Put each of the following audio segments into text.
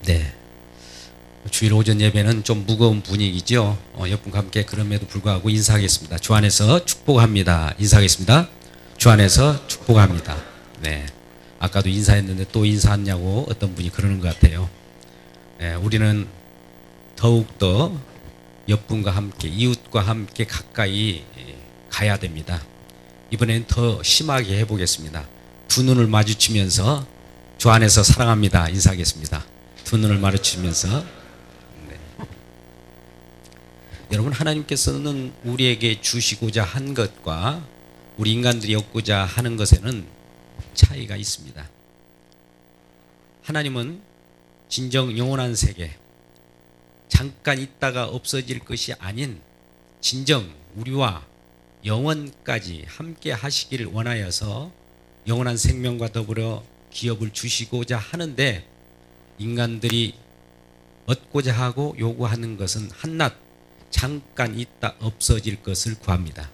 네. 주일 오전 예배는 좀 무거운 분위기죠. 옆분과 함께 그럼에도 불구하고 인사하겠습니다. 주 안에서 축복합니다. 인사하겠습니다. 주 안에서 축복합니다. 네. 아까도 인사했는데 또 인사하냐고 어떤 분이 그러는 것 같아요. 네, 우리는 더욱더 옆분과 함께, 이웃과 함께 가까이 가야 됩니다. 이번엔 더 심하게 해보겠습니다. 두 눈을 마주치면서 주 안에서 사랑합니다. 인사하겠습니다. 두 눈을 마주치면서. 네. 여러분, 하나님께서는 우리에게 주시고자 한 것과 우리 인간들이 얻고자 하는 것에는 차이가 있습니다. 하나님은 진정 영원한 세계, 잠깐 있다가 없어질 것이 아닌 진정 우리와 영원까지 함께 하시기를 원하여서 영원한 생명과 더불어 기업을 주시고자 하는데, 인간들이 얻고자 하고 요구하는 것은 한낱 잠깐 있다 없어질 것을 구합니다.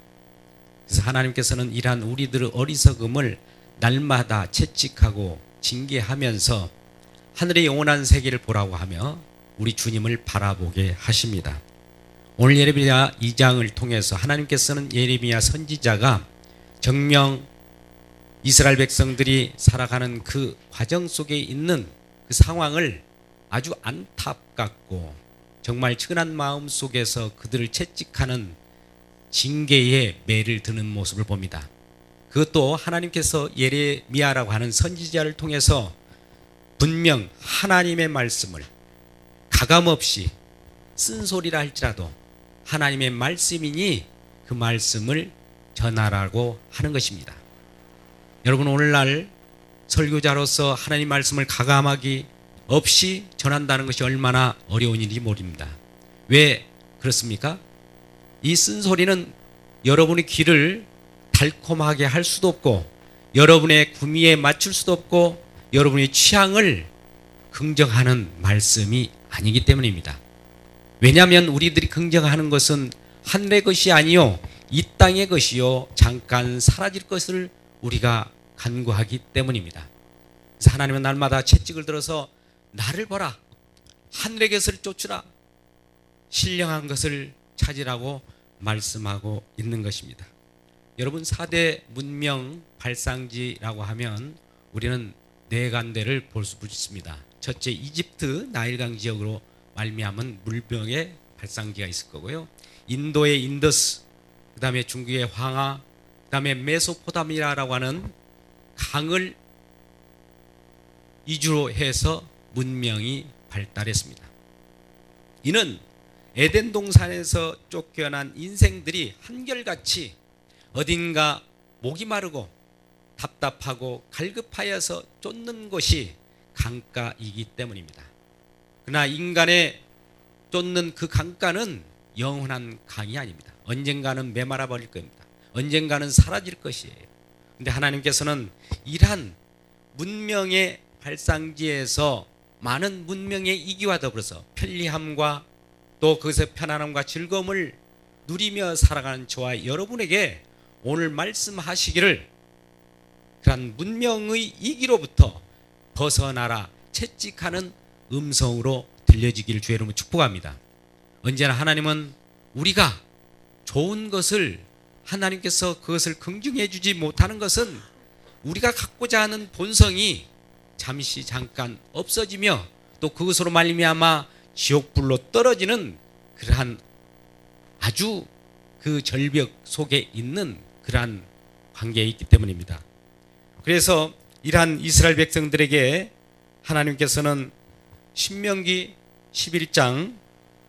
그래서 하나님께서는 이러한 우리들의 어리석음을 날마다 채찍하고 징계하면서 하늘의 영원한 세계를 보라고 하며 우리 주님을 바라보게 하십니다. 오늘 예레미야 2장을 통해서 하나님께서는 예레미야 선지자가 정명 이스라엘 백성들이 살아가는 그 과정 속에 있는 그 상황을 아주 안타깝고 정말 측은한 마음 속에서 그들을 채찍하는 징계의 매를 드는 모습을 봅니다. 그것도 하나님께서 예레미야라고 하는 선지자를 통해서 분명 하나님의 말씀을 가감없이 쓴소리라 할지라도 하나님의 말씀이니 그 말씀을 전하라고 하는 것입니다. 여러분, 오늘날 설교자로서 하나님 말씀을 가감하기 없이 전한다는 것이 얼마나 어려운 일인지 모릅니다. 왜 그렇습니까? 이 쓴소리는 여러분의 귀를 달콤하게 할 수도 없고, 여러분의 구미에 맞출 수도 없고, 여러분의 취향을 긍정하는 말씀이 아니기 때문입니다. 왜냐하면 우리들이 긍정하는 것은 하늘의 것이 아니요 이 땅의 것이요 잠깐 사라질 것을 우리가 간구하기 때문입니다. 그래서 하나님은 날마다 채찍을 들어서 나를 보라, 하늘의 것을 쫓으라, 신령한 것을 찾으라고 말씀하고 있는 것입니다. 여러분, 4대 문명 발상지라고 하면 우리는 네 간대를 볼 수 있습니다. 첫째, 이집트 나일강 지역으로 말미암은 물병의 발상지가 있을 거고요. 인도의 인더스, 그 다음에 중국의 황하, 그 다음에 메소포타미아라고 하는 강을 이주로 해서 문명이 발달했습니다. 이는 에덴 동산에서 쫓겨난 인생들이 한결같이 어딘가 목이 마르고 답답하고 갈급하여서 쫓는 것이 강가이기 때문입니다. 그러나 인간의 쫓는 그 강가는 영원한 강이 아닙니다. 언젠가는 메마라 버릴 겁니다. 언젠가는 사라질 것이에요. 그런데 하나님께서는 이러한 문명의 발상지에서 많은 문명의 이기와 더불어서 편리함과 또 그것의 편안함과 즐거움을 누리며 살아가는 저와 여러분에게 오늘 말씀하시기를, 그러한 문명의 이기로부터 벗어나라 채찍하는 음성으로 들려지기를 주의 이름으로 축복합니다. 언제나 하나님은 우리가 좋은 것을, 하나님께서 그것을 긍정해 주지 못하는 것은 우리가 갖고자 하는 본성이 잠시 잠깐 없어지며 또 그것으로 말미암아 지옥불로 떨어지는 그러한 아주 그 절벽 속에 있는 그러한 관계에 있기 때문입니다. 그래서 이러한 이스라엘 백성들에게 하나님께서는 신명기 11장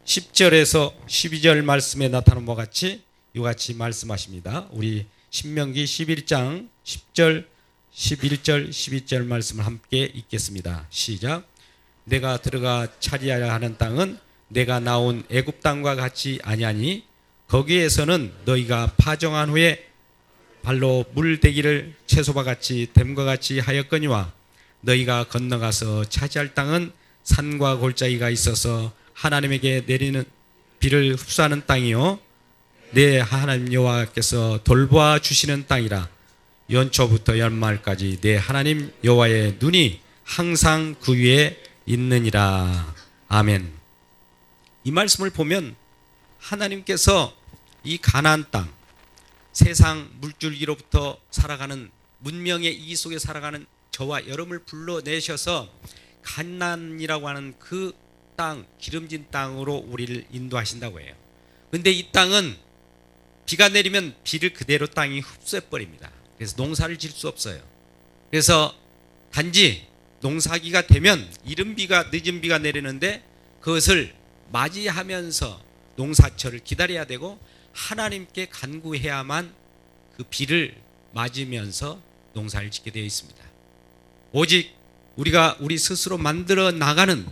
10절에서 12절 말씀에 나타난 바와 같이 이같이 말씀하십니다. 우리 신명기 11장 10절 11절 12절 말씀을 함께 읽겠습니다. 시작. 내가 들어가 차지하려 하는 땅은 내가 나온 애굽 땅과 같이 아니하니 거기에서는 너희가 파종한 후에 발로 물대기를 채소와 같이 댐과 같이 하였거니와 너희가 건너가서 차지할 땅은 산과 골짜기가 있어서 하나님에게 내리는 비를 흡수하는 땅이요 내 하나님 여호와께서 돌보아 주시는 땅이라. 연초부터 연말까지 내 하나님 여호와의 눈이 항상 그 위에 있느니라. 아멘. 이 말씀을 보면 하나님께서 이 가나안 땅, 세상 물줄기로부터 살아가는 문명의 이기 속에 살아가는 저와 여러분을 불러내셔서 가나안이라고 하는 그 땅, 기름진 땅으로 우리를 인도하신다고 해요. 근데 이 땅은 비가 내리면 비를 그대로 땅이 흡수해버립니다. 그래서 농사를 지을 수 없어요. 그래서 단지 농사기가 되면 이른 비가, 늦은 비가 내리는데 그것을 맞이하면서 농사철을 기다려야 되고 하나님께 간구해야만 그 비를 맞으면서 농사를 짓게 되어 있습니다. 오직 우리가 우리 스스로 만들어 나가는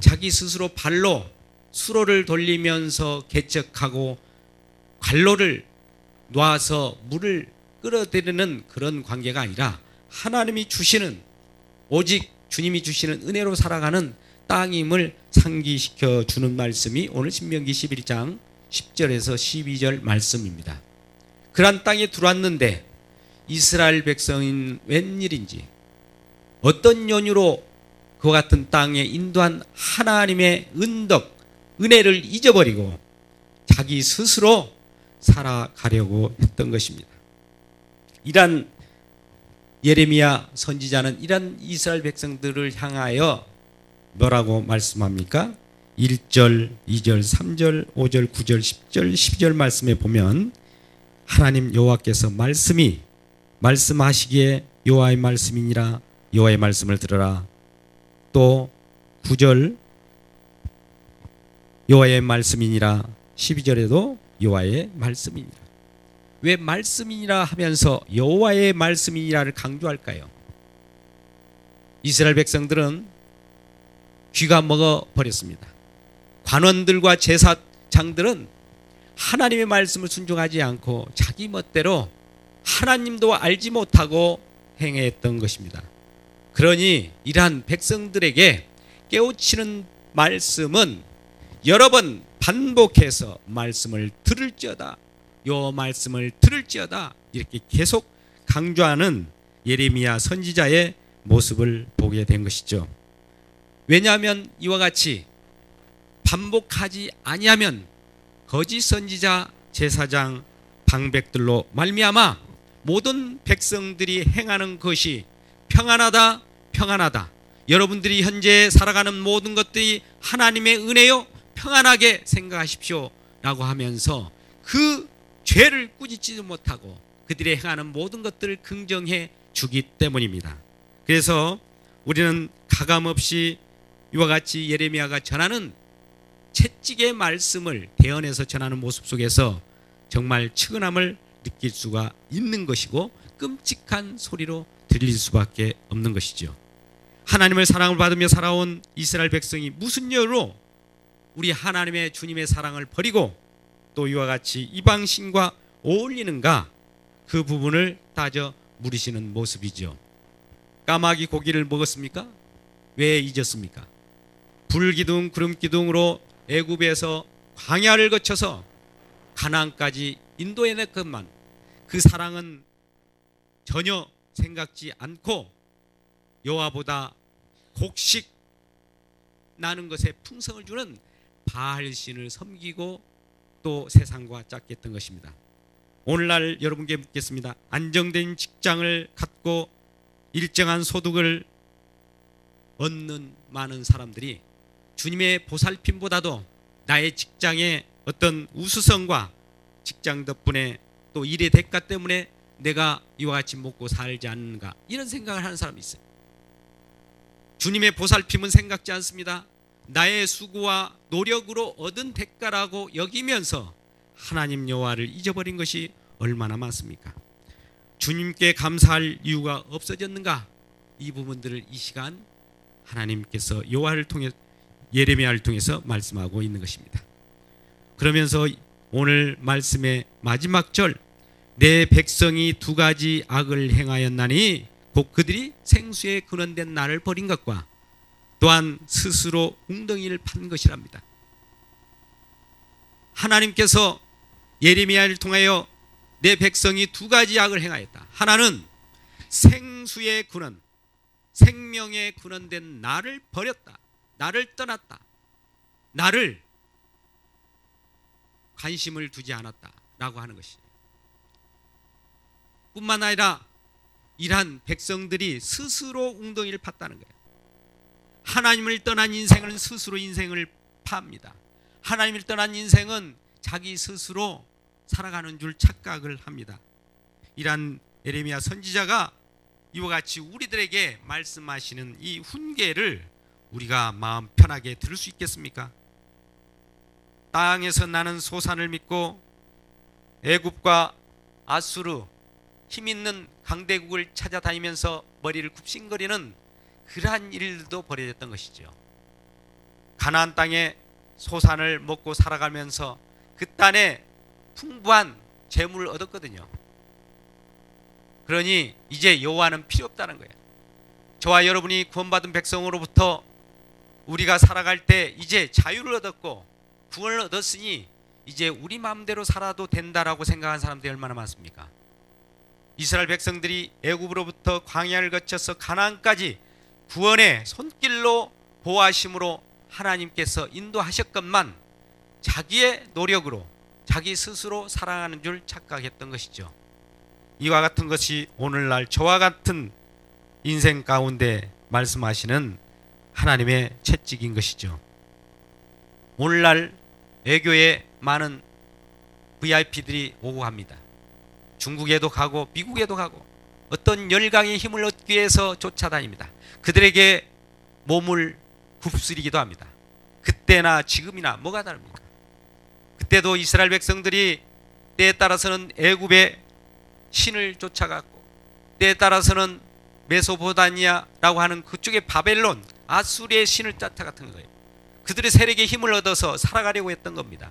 자기 스스로 발로 수로를 돌리면서 개척하고 관로를 놔서 물을 끌어들이는 그런 관계가 아니라 하나님이 주시는, 오직 주님이 주시는 은혜로 살아가는 땅임을 상기시켜 주는 말씀이 오늘 신명기 11장 10절에서 12절 말씀입니다. 그런 땅에 들어왔는데 이스라엘 백성인 웬일인지 어떤 연유로 그와 같은 땅에 인도한 하나님의 은덕, 은혜를 잊어버리고 자기 스스로 살아가려고 했던 것입니다. 이란 예레미야 선지자는 이란 이스라엘 백성들을 향하여 뭐라고 말씀합니까? 1절, 2절, 3절, 5절, 9절, 10절, 12절 말씀에 보면 하나님 여호와께서 말씀하시기에 여호와의 말씀이니라, 여호와의 말씀을 들으라. 또 9절 여호와의 말씀이니라, 12절에도 여호와의 말씀이니라. 왜 말씀이니라 하면서 여호와의 말씀이니라를 강조할까요? 이스라엘 백성들은 귀가 먹어버렸습니다. 관원들과 제사장들은 하나님의 말씀을 순종하지 않고 자기 멋대로 하나님도 알지 못하고 행했던 것입니다. 그러니 이러한 백성들에게 깨우치는 말씀은 여러 번 반복해서 말씀을 들을지어다, 요 말씀을 들을지어다 이렇게 계속 강조하는 예레미야 선지자의 모습을 보게 된 것이죠. 왜냐하면 이와 같이 반복하지 아니하면 거짓 선지자, 제사장, 방백들로 말미암아 모든 백성들이 행하는 것이 평안하다, 평안하다. 여러분들이 현재 살아가는 모든 것들이 하나님의 은혜요, 평안하게 생각하십시오 라고 하면서 그 죄를 꾸짖지도 못하고 그들이 행하는 모든 것들을 긍정해 주기 때문입니다. 그래서 우리는 가감없이 이와 같이 예레미야가 전하는 채찍의 말씀을 대언해서 전하는 모습 속에서 정말 측은함을 느낄 수가 있는 것이고 끔찍한 소리로 들릴 수밖에 없는 것이죠. 하나님을 사랑을 받으며 살아온 이스라엘 백성이 무슨 이유로 우리 하나님의 주님의 사랑을 버리고 또 이와 같이 이방신과 어울리는가, 그 부분을 따져 물으시는 모습이죠. 까마귀 고기를 먹었습니까? 왜 잊었습니까? 불기둥 구름기둥으로 애굽에서 광야를 거쳐서 가나안까지 인도해냈건만 그 사랑은 전혀 생각지 않고 여호와보다 곡식 나는 것에 풍성을 주는 바알신을 섬기고 또 세상과 짝했던 것입니다. 오늘날 여러분께 묻겠습니다. 안정된 직장을 갖고 일정한 소득을 얻는 많은 사람들이 주님의 보살핌보다도 나의 직장의 어떤 우수성과 직장 덕분에 또 일의 대가 때문에 내가 이와 같이 먹고 살지 않는가, 이런 생각을 하는 사람이 있어요. 주님의 보살핌은 생각지 않습니다. 나의 수고와 노력으로 얻은 대가라고 여기면서 하나님 여호와를 잊어버린 것이 얼마나 많습니까? 주님께 감사할 이유가 없어졌는가? 이 부분들을 이 시간 하나님께서 여호와를 통해 예레미야를 통해서 말씀하고 있는 것입니다. 그러면서 오늘 말씀의 마지막 절, 내 백성이 두 가지 악을 행하였나니 곧 그들이 생수에 근원된 나를 버린 것과 또한 스스로 웅덩이를 판 것이랍니다. 하나님께서 예레미야를 통하여 내 백성이 두 가지 악을 행하였다. 하나는 생수의 근원, 생명의 근원된 나를 버렸다. 나를 떠났다. 나를 관심을 두지 않았다라고 하는 것이죠. 뿐만 아니라 이러한 백성들이 스스로 웅덩이를 팠다는 거예요. 하나님을 떠난 인생은 스스로 인생을 팝니다. 하나님을 떠난 인생은 자기 스스로 살아가는 줄 착각을 합니다. 이러한 예레미야 선지자가 이와 같이 우리들에게 말씀하시는 이 훈계를 우리가 마음 편하게 들을 수 있겠습니까? 땅에서 나는 소산을 믿고 애굽과 아수르 힘있는 강대국을 찾아다니면서 머리를 굽신거리는 그러한 일들도 벌어졌던 것이죠. 가나안 땅에 소산을 먹고 살아가면서 그 땅에 풍부한 재물을 얻었거든요. 그러니 이제 여호와는 필요 없다는 거예요. 저와 여러분이 구원받은 백성으로부터 우리가 살아갈 때 이제 자유를 얻었고 구원을 얻었으니 이제 우리 마음대로 살아도 된다라고 생각하는 사람들이 얼마나 많습니까? 이스라엘 백성들이 애굽으로부터 광야를 거쳐서 가나안까지 구원의 손길로 보호하심으로 하나님께서 인도하셨건만 자기의 노력으로 자기 스스로 살아가는 줄 착각했던 것이죠. 이와 같은 것이 오늘날 저와 같은 인생 가운데 말씀하시는 하나님의 채찍인 것이죠. 오늘날 외교에 많은 VIP들이 오고 갑니다. 중국에도 가고 미국에도 가고 어떤 열강의 힘을 얻기 위해서 쫓아다닙니다. 그들에게 몸을 굽스리기도 합니다. 그때나 지금이나 뭐가 다릅니까? 그때도 이스라엘 백성들이 때에 따라서는 애굽의 신을 쫓아갔고 때에 따라서는 메소포타미아라고 하는 그쪽의 바벨론 아수리의 신을 쫓아갔던 거예요. 그들의 세력의 힘을 얻어서 살아가려고 했던 겁니다.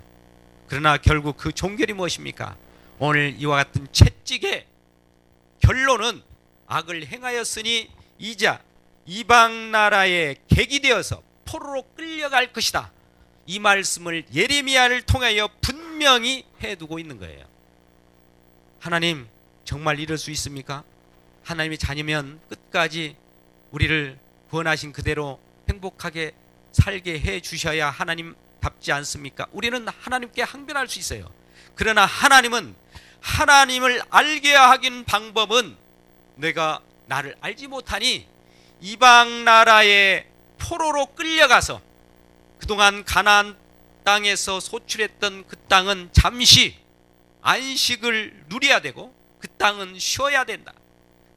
그러나 결국 그 종결이 무엇입니까? 오늘 이와 같은 채찍의 결론은 악을 행하였으니 이자 이방 나라의 객이 되어서 포로로 끌려갈 것이다. 이 말씀을 예레미야를 통하여 분명히 해두고 있는 거예요. 하나님 정말 이럴 수 있습니까? 하나님의 자녀면 끝까지 우리를 구원하신 그대로 행복하게 살게 해 주셔야 하나님답지 않습니까? 우리는 하나님께 항변할 수 있어요. 그러나 하나님은 하나님을 알게 하긴 방법은 내가 나를 알지 못하니 이방 나라의 포로로 끌려가서 그동안 가나안 땅에서 소출했던 그 땅은 잠시 안식을 누려야 되고 그 땅은 쉬어야 된다.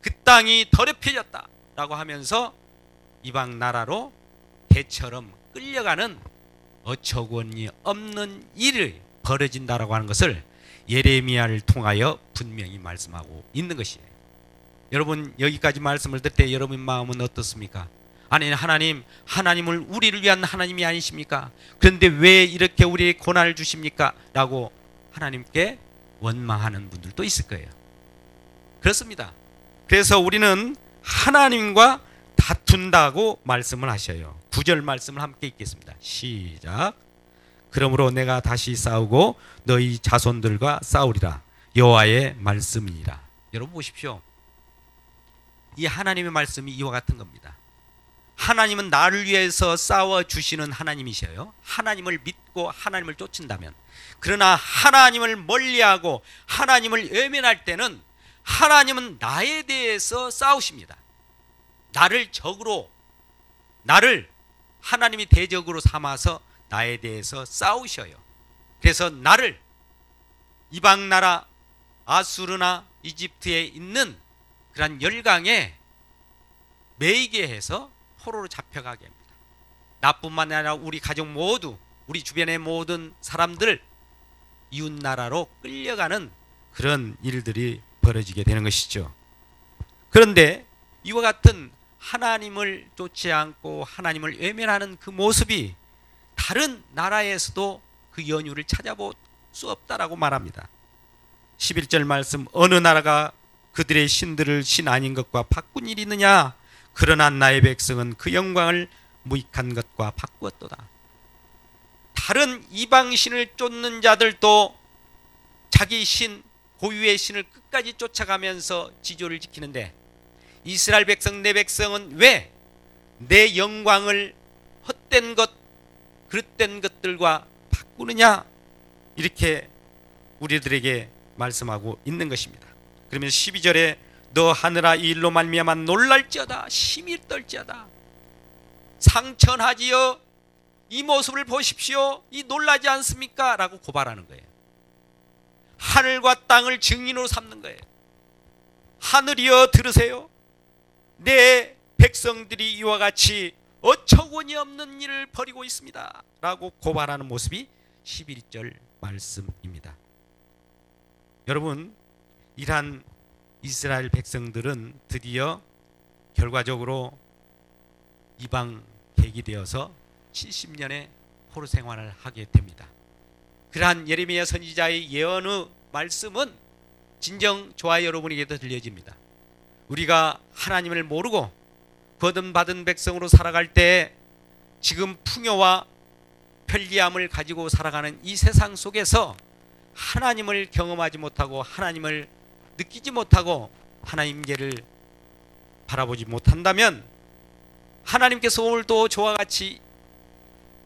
그 땅이 더럽혀졌다 라고 하면서 이방 나라로 개처럼 끌려가는 어처구니 없는 일이 벌어진다라고 하는 것을 예레미야를 통하여 분명히 말씀하고 있는 것이에요. 여러분 여기까지 말씀을 들을 때 여러분 마음은 어떻습니까? 아니 하나님을 우리를 위한 하나님이 아니십니까? 그런데 왜 이렇게 우리에게 고난을 주십니까? 라고 하나님께 원망하는 분들도 있을 거예요. 그렇습니다. 그래서 우리는 하나님과 다툰다고 말씀을 하셔요. 9절 말씀을 함께 읽겠습니다. 시작. 그러므로 내가 다시 싸우고 너희 자손들과 싸우리라. 여호와의 말씀이니라. 여러분 보십시오. 이 하나님의 말씀이 이와 같은 겁니다. 하나님은 나를 위해서 싸워주시는 하나님이셔요. 하나님을 믿고 하나님을 쫓는다면. 그러나 하나님을 멀리하고 하나님을 외면할 때는 하나님은 나에 대해서 싸우십니다. 나를 적으로, 나를 하나님이 대적으로 삼아서 나에 대해서 싸우셔요. 그래서 나를 이방 나라 아수르나 이집트에 있는 그런 열강에 매이게 해서 포로로 잡혀가게 합니다. 나뿐만 아니라 우리 가족 모두, 우리 주변의 모든 사람들 이웃 나라로 끌려가는 그런 일들이 벌어지게 되는 것이죠. 그런데 이와 같은 하나님을 쫓지 않고 하나님을 외면하는 그 모습이 다른 나라에서도 그 연유를 찾아볼 수 없다라고 말합니다. 11절 말씀, 어느 나라가 그들의 신들을 신 아닌 것과 바꾼 일이 있느냐? 그러나 나의 백성은 그 영광을 무익한 것과 바꾸었도다. 다른 이방신을 쫓는 자들도 자기 신, 고유의 신을 끝까지 쫓아가면서 지조를 지키는데 이스라엘 백성, 내 백성은 왜 내 영광을 헛된 것, 그릇된 것들과 바꾸느냐, 이렇게 우리들에게 말씀하고 있는 것입니다. 그러면 12절에 너 하늘아 이 일로 말미암아 놀랄지어다 심히 떨지어다 상천하지여 이 모습을 보십시오 이 놀라지 않습니까? 라고 고발하는 거예요. 하늘과 땅을 증인으로 삼는 거예요. 하늘이여 들으세요. 내 백성들이 이와 같이 어처구니 없는 일을 벌이고 있습니다 라고 고발하는 모습이 11절 말씀입니다. 여러분, 이러한 이스라엘 백성들은 드디어 결과적으로 이방객이 되어서 70년의 포로 생활을 하게 됩니다. 그러한 예레미야 선지자의 예언의 말씀은 진정 저와 여러분에게도 들려집니다. 우리가 하나님을 모르고 거듭받은 백성으로 살아갈 때 지금 풍요와 편리함을 가지고 살아가는 이 세상 속에서 하나님을 경험하지 못하고 하나님을 느끼지 못하고 하나님께를 바라보지 못한다면 하나님께서 오늘도 저와 같이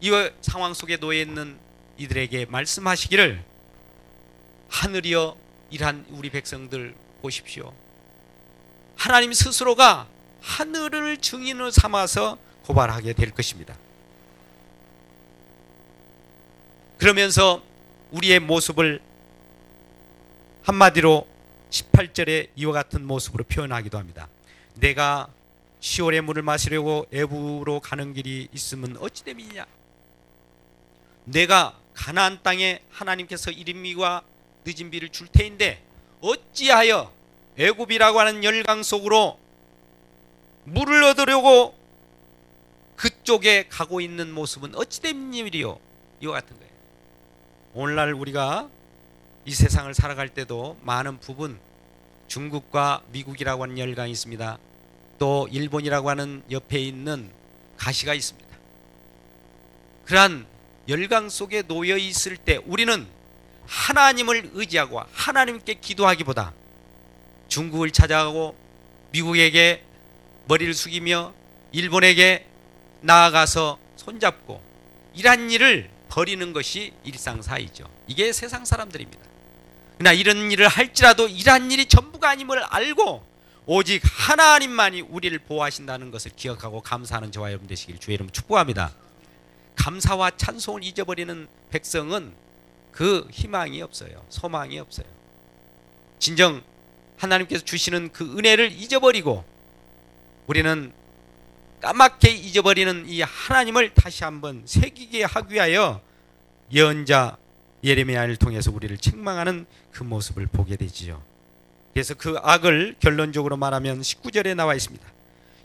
이 상황 속에 놓여 있는 이들에게 말씀하시기를 하늘이여 이러한 우리 백성들 보십시오. 하나님 스스로가 하늘을 증인으로 삼아서 고발하게 될 것입니다. 그러면서 우리의 모습을 한마디로 18절에 이와 같은 모습으로 표현하기도 합니다. 내가 시올의 물을 마시려고 애굽으로 가는 길이 있으면 어찌 됨이냐. 내가 가나안 땅에 하나님께서 이름과 늦은 비를 줄 테인데 어찌하여 애굽이라고 하는 열강 속으로 물을 얻으려고 그쪽에 가고 있는 모습은 어찌 된 일이요. 이와 같은 거예요. 오늘날 우리가 이 세상을 살아갈 때도 많은 부분 중국과 미국이라고 하는 열강이 있습니다. 또 일본이라고 하는 옆에 있는 가시가 있습니다. 그러한 열강 속에 놓여 있을 때 우리는 하나님을 의지하고 하나님께 기도하기보다 중국을 찾아가고 미국에게 머리를 숙이며 일본에게 나아가서 손잡고 이러한 일을 벌이는 것이 일상사이죠. 이게 세상 사람들입니다. 그러나 이런 일을 할지라도 이러한 일이 전부가 아님을 알고 오직 하나님만이 우리를 보호하신다는 것을 기억하고 감사하는 저와 여러분 되시길 주의 이름으로 축복합니다. 감사와 찬송을 잊어버리는 백성은 그 희망이 없어요. 소망이 없어요. 진정 하나님께서 주시는 그 은혜를 잊어버리고 우리는 까맣게 잊어버리는 이 하나님을 다시 한번 새기게 하기 위하여 예언자 예레미야를 통해서 우리를 책망하는 그 모습을 보게 되지요. 그래서 그 악을 결론적으로 말하면 19절에 나와 있습니다.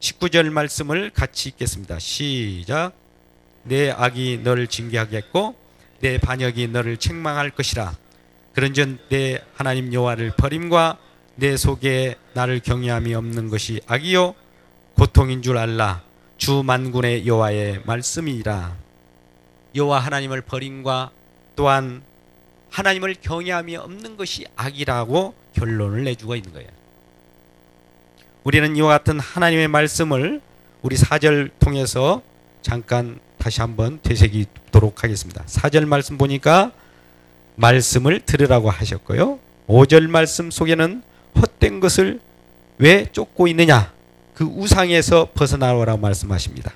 19절 말씀을 같이 읽겠습니다. 시작. 내 악이 너를 징계하겠고 내 반역이 너를 책망할 것이라. 그런즉 내 하나님 여호와를 버림과 내 속에 나를 경외함이 없는 것이 악이요 고통인 줄 알라. 주 만군의 여호와의 말씀이라. 여호와 하나님을 버림과 또한 하나님을 경외함이 없는 것이 악이라고 결론을 내주고 있는 거예요. 우리는 이와 같은 하나님의 말씀을 우리 4절 통해서 잠깐 다시 한번 되새기도록 하겠습니다. 4절 말씀 보니까 말씀을 들으라고 하셨고요. 5절 말씀 속에는 헛된 것을 왜 쫓고 있느냐, 그 우상에서 벗어나오라고 말씀하십니다.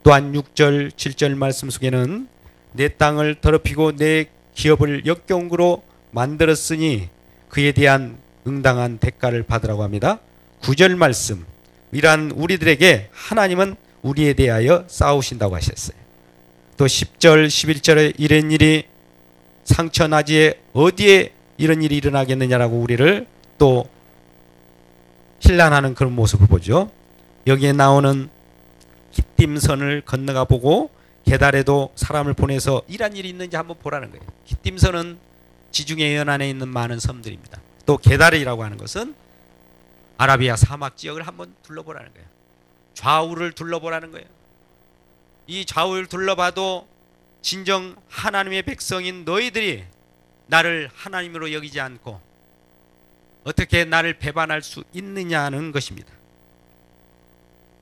또한 6절 7절 말씀 속에는 내 땅을 더럽히고 내 기업을 역겨운 거로 만들었으니 그에 대한 응당한 대가를 받으라고 합니다. 9절 말씀, 이러한 우리들에게 하나님은 우리에 대하여 싸우신다고 하셨어요. 또 10절 11절에 이런 일이 상처나지에 어디에 이런 일이 일어나겠느냐라고 우리를 또 hir난하는 그런 모습을 보죠. 여기에 나오는 깃딤선을 건너가 보고 게달에도 사람을 보내서 이런 일이 있는지 한번 보라는 거예요. 깃딤선은 지중해 연안에 있는 많은 섬들입니다. 또 게달이라고 하는 것은 아라비아 사막 지역을 한번 둘러보라는 거예요. 좌우를 둘러보라는 거예요. 이 좌우를 둘러봐도 진정 하나님의 백성인 너희들이 나를 하나님으로 여기지 않고 어떻게 나를 배반할 수 있느냐는 것입니다.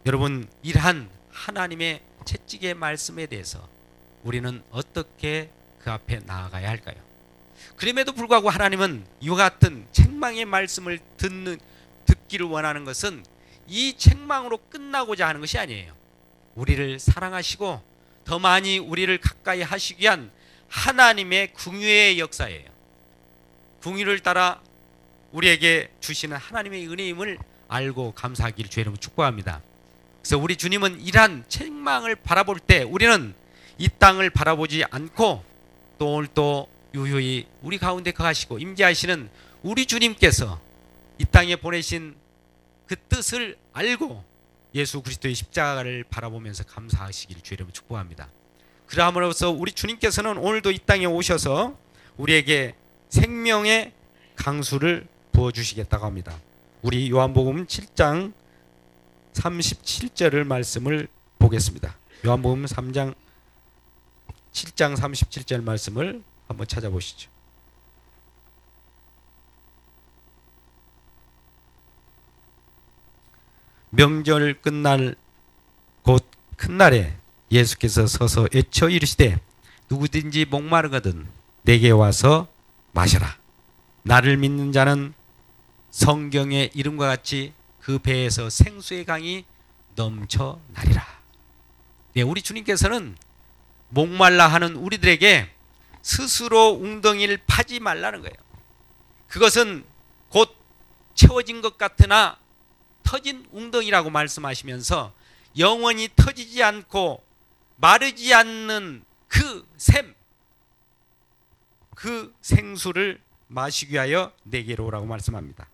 여러분, 이러한 하나님의 채찍의 말씀에 대해서 우리는 어떻게 그 앞에 나아가야 할까요? 그럼에도 불구하고 하나님은 이와 같은 책망의 말씀을 듣기를 원하는 것은 이 책망으로 끝나고자 하는 것이 아니에요. 우리를 사랑하시고 더 많이 우리를 가까이 하시기 위한 하나님의 긍휼의 역사예요. 긍휼을 따라 우리에게 주시는 하나님의 은혜임을 알고 감사하기를 주의 이름으로 축복합니다. 그래서 우리 주님은 이러한 책망을 바라볼 때 우리는 이 땅을 바라보지 않고 또 오늘 또 유유히 우리 가운데 거하시고 임재하시는 우리 주님께서 이 땅에 보내신 그 뜻을 알고 예수 그리스도의 십자가를 바라보면서 감사하시기를 주의 이름으로 축복합니다. 그러함으로써 우리 주님께서는 오늘도 이 땅에 오셔서 우리에게 생명의 강수를 부어주시겠다고 합니다. 우리 요한복음 7장 37절을 말씀을 보겠습니다. 요한복음 7장 37절 말씀을 한번 찾아보시죠. 명절 끝날 곧 큰 날에 예수께서 서서 외쳐 이르시되 누구든지 목마르거든 내게 와서 마셔라. 나를 믿는 자는 성경의 이름과 같이 그 배에서 생수의 강이 넘쳐나리라. 네, 우리 주님께서는 목말라 하는 우리들에게 스스로 웅덩이를 파지 말라는 거예요. 그것은 곧 채워진 것 같으나 터진 웅덩이라고 말씀하시면서 영원히 터지지 않고 마르지 않는 그 샘, 그 생수를 마시기 위하여 내게로 오라고 말씀합니다.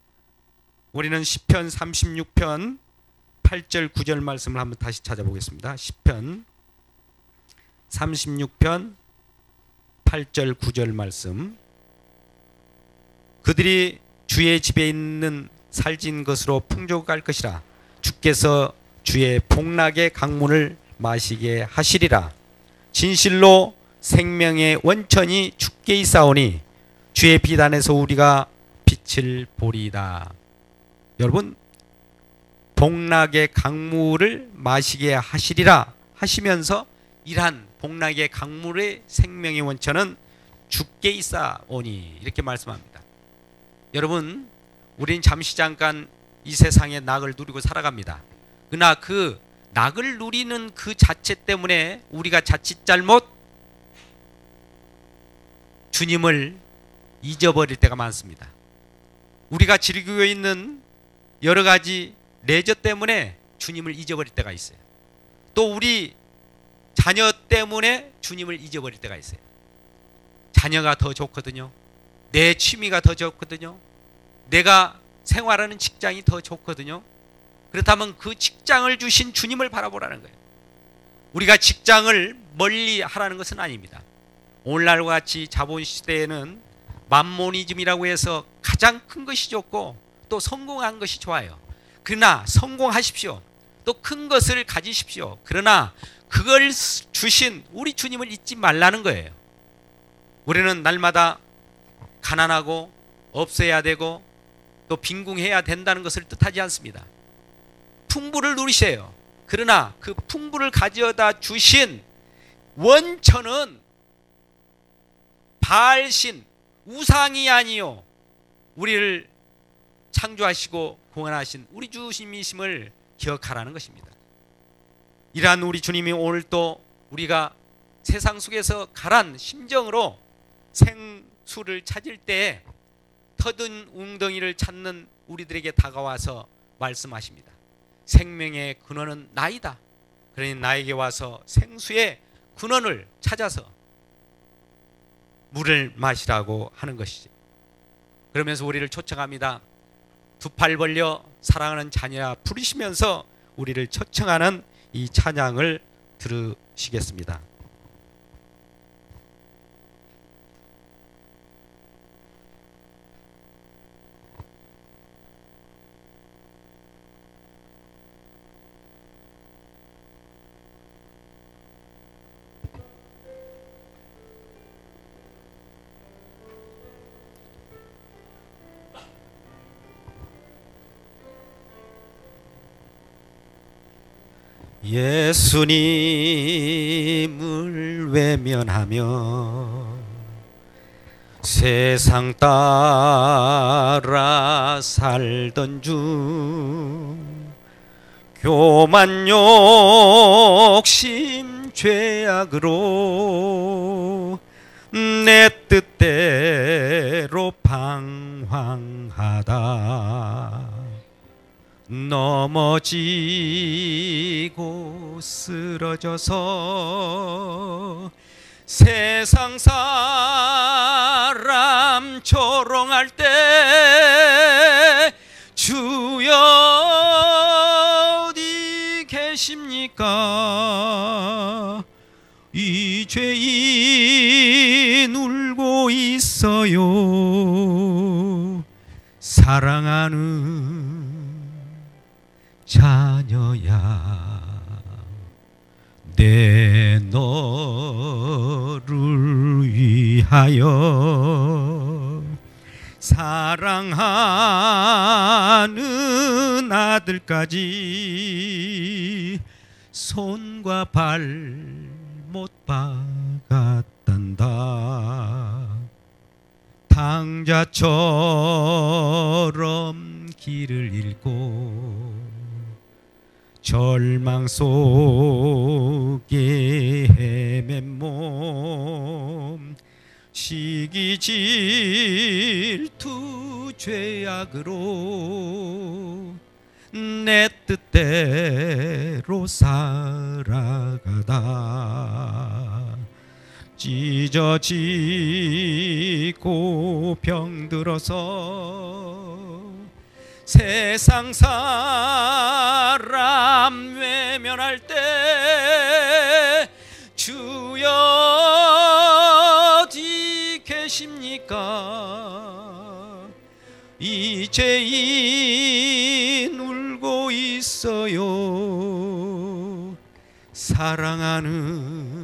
우리는 시편 36편 8절 9절 말씀을 한번 다시 찾아보겠습니다. 시편 36편 8절 9절 말씀. 그들이 주의 집에 있는 살진 것으로 풍족할 것이라. 주께서 주의 복락의 강물을 마시게 하시리라. 진실로 생명의 원천이 주께 있사오니 주의 비단에서 우리가 빛을 보리이다. 여러분, 복락의 강물을 마시게 하시리라 하시면서 이러한 복락의 강물의 생명의 원천은 주께 있사오니 이렇게 말씀합니다. 여러분, 우린 잠시 잠깐 이 세상의 낙을 누리고 살아갑니다. 그러나 그 낙을 누리는 그 자체 때문에 우리가 자칫 잘못 주님을 잊어버릴 때가 많습니다. 우리가 즐기고 있는 여러 가지 레저 때문에 주님을 잊어버릴 때가 있어요. 또 우리 자녀 때문에 주님을 잊어버릴 때가 있어요. 자녀가 더 좋거든요. 내 취미가 더 좋거든요. 내가 생활하는 직장이 더 좋거든요. 그렇다면 그 직장을 주신 주님을 바라보라는 거예요. 우리가 직장을 멀리 하라는 것은 아닙니다. 오늘날과 같이 자본시대에는 맘모니즘이라고 해서 가장 큰 것이 좋고 또 성공한 것이 좋아요. 그러나 성공하십시오. 또 큰 것을 가지십시오. 그러나 그걸 주신 우리 주님을 잊지 말라는 거예요. 우리는 날마다 가난하고 없어야 되고 또 빈궁해야 된다는 것을 뜻하지 않습니다. 풍부를 누리세요. 그러나 그 풍부를 가져다 주신 원천은 바알신 우상이 아니요 우리를 창조하시고 공헌하신 우리 주님이심을 기억하라는 것입니다. 이러한 우리 주님이 오늘 또 우리가 세상 속에서 가란 심정으로 생수를 찾을 때 터든 웅덩이를 찾는 우리들에게 다가와서 말씀하십니다. 생명의 근원은 나이다. 그러니 나에게 와서 생수의 근원을 찾아서 물을 마시라고 하는 것이죠. 그러면서 우리를 초청합니다. 두 팔 벌려 사랑하는 자녀야 부르시면서 우리를 초청하는 이 찬양을 들으시겠습니다. 예수님을 외면하며 세상 따라 살던 중 교만 욕심 죄악으로 내 뜻대로 방황하다 넘어지고 쓰러져서 세상 사람 조롱할 때 주여 어디 계십니까? 이 죄인 울고 있어요. 사랑하는 자녀야, 내 너를 위하여 사랑하는 아들까지 손과 발 못 박았단다. 당자처럼 길을 잃고 절망 속에 헤맨 몸 시기 질투 죄악으로 내 뜻대로 살아가다 찢어지고 병들어서 세상 사람 외면할 때 주여 어디 계십니까? 이 죄인 울고 있어요. 사랑하는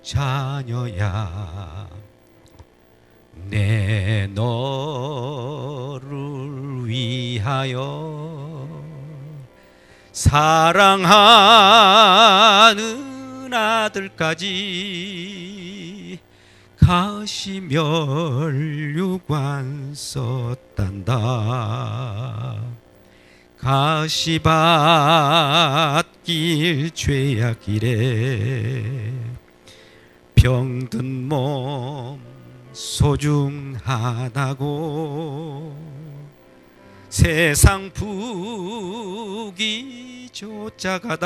자녀야, 내 너를 위하여 사랑하는 아들까지 가시면류관 썼단다. 가시밭길 죄악길에 병든 몸 소중하다고 세상 부귀 쫓아가다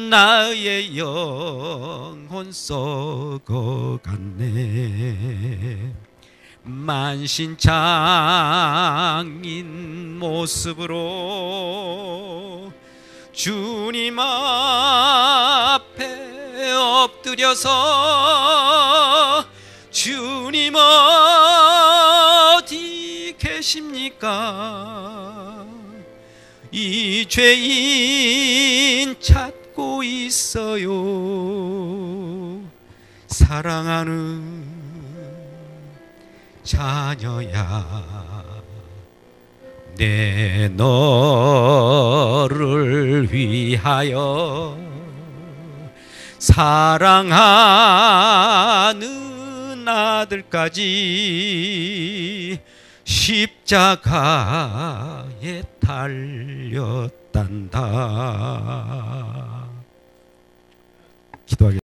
나의 영혼 썩어갔네. 만신창인 모습으로 주님 앞에 엎드려서 주님 어디 계십니까? 이 죄인 찾고 있어요. 사랑하는 자녀야, 내 너를 위하여 사랑하는 아들까지 십자가에 달렸단다. 기도하겠습니다.